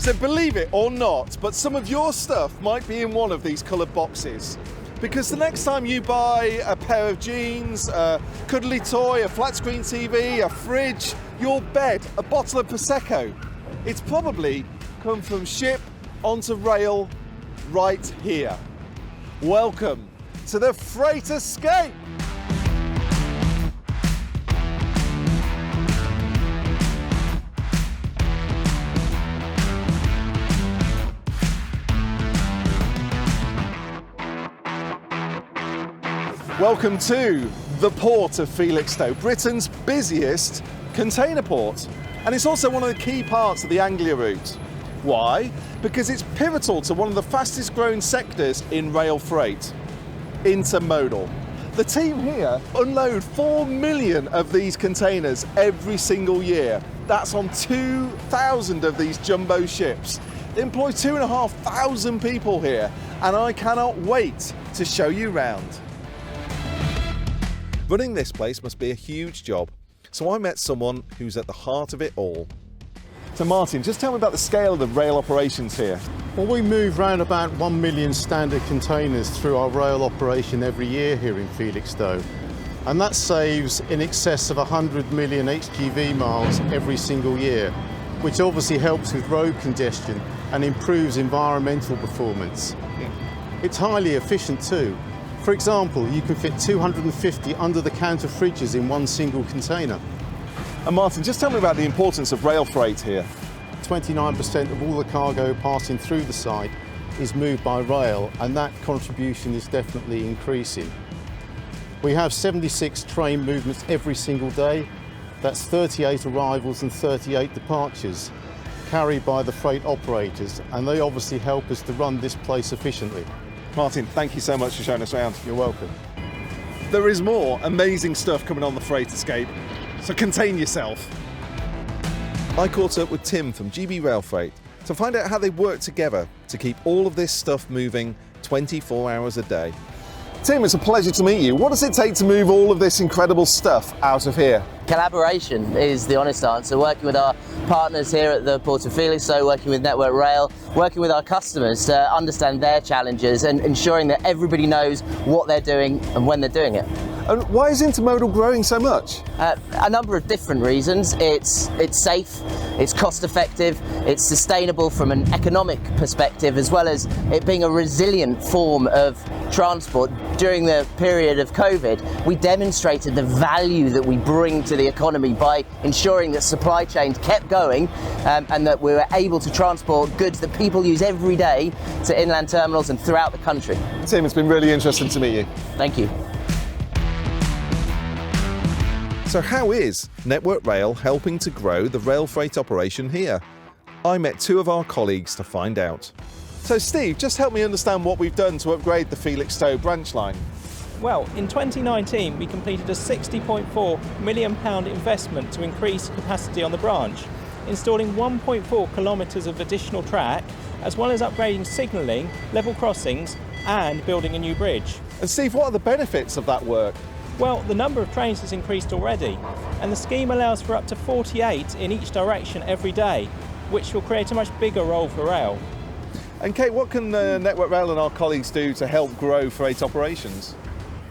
So believe it or not, but some of your stuff might be in one of these coloured boxes. Because the next time you buy a pair of jeans, a cuddly toy, a flat screen TV, a fridge, your bed, a bottle of Prosecco, it's probably come from ship onto rail right here. Welcome to the Freight Escape. Welcome to the port of Felixstowe, Britain's busiest container port. And it's also one of the key parts of the Anglia route. Why? Because it's pivotal to one of the fastest growing sectors in rail freight, intermodal. The team here unload 4 million of these containers every single year. That's on 2,000 of these jumbo ships. They employ 2,500 people here, and I cannot wait to show you round. Running this place must be a huge job, so I met someone who's at the heart of it all. So Martin, just tell me about the scale of the rail operations here. Well, we move around about 1 million standard containers through our rail operation every year here in Felixstowe, and that saves in excess of 100 million HGV miles every single year, which obviously helps with road congestion and improves environmental performance. It's highly efficient too. For example, you can fit 250 under-the-counter fridges in one single container. And Martin, just tell me about the importance of rail freight here. 29% of all the cargo passing through the site is moved by rail, and that contribution is definitely increasing. We have 76 train movements every single day. That's 38 arrivals and 38 departures, carried by the freight operators, and they obviously help us to run this place efficiently. Martin, thank you so much for showing us around. You're welcome. There is more amazing stuff coming on the Freight Escape, so contain yourself. I caught up with Tim from GB Rail Freight to find out how they work together to keep all of this stuff moving 24 hours a day. Tim, it's a pleasure to meet you. What does it take to move all of this incredible stuff out of here? Collaboration is the honest answer. Working with our partners here at the Port of Felixstowe, working with Network Rail, working with our customers to understand their challenges and ensuring that everybody knows what they're doing and when they're doing it. And why is intermodal growing so much? A number of different reasons. It's safe, it's cost effective, it's sustainable from an economic perspective, as well as it being a resilient form of transport. During the period of COVID, we demonstrated the value that we bring to the economy by ensuring that supply chains kept going and that we were able to transport goods that people use every day to inland terminals and throughout the country. Tim, it's been really interesting to meet you. Thank you. So how is Network Rail helping to grow the rail freight operation here? I met two of our colleagues to find out. So Steve, just help me understand what we've done to upgrade the Felixstowe branch line. Well, in 2019 we completed a £60.4 million investment to increase capacity on the branch, installing 1.4 kilometres of additional track, as well as upgrading signalling, level crossings and building a new bridge. And Steve, what are the benefits of that work? Well, the number of trains has increased already, and the scheme allows for up to 48 in each direction every day, which will create a much bigger role for rail. And Kate, what can Network Rail and our colleagues do to help grow freight operations?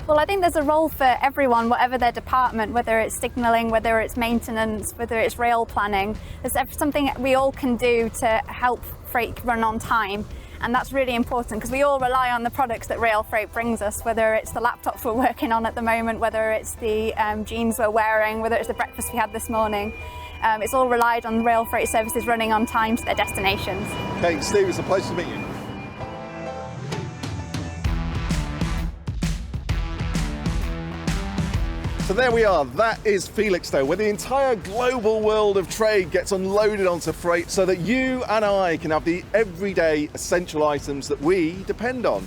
Well, I think there's a role for everyone, whatever their department, whether it's signalling, whether it's maintenance, whether it's rail planning. There's something we all can do to help freight run on time. And that's really important because we all rely on the products that rail freight brings us, whether it's the laptops we're working on at the moment, whether it's the jeans we're wearing, whether it's the breakfast we had this morning. It's all relied on rail freight services running on time to their destinations. Kate, Steve, it's a pleasure to meet you. So there we are, that is Felixstowe, where the entire global world of trade gets unloaded onto freight so that you and I can have the everyday essential items that we depend on.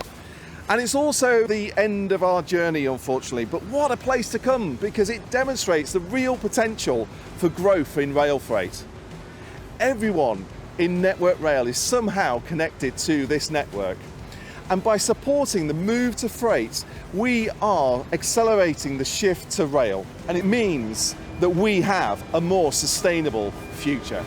And it's also the end of our journey, unfortunately, but what a place to come, because it demonstrates the real potential for growth in rail freight. Everyone in Network Rail is somehow connected to this network. And by supporting the move to freight, we are accelerating the shift to rail. And it means that we have a more sustainable future.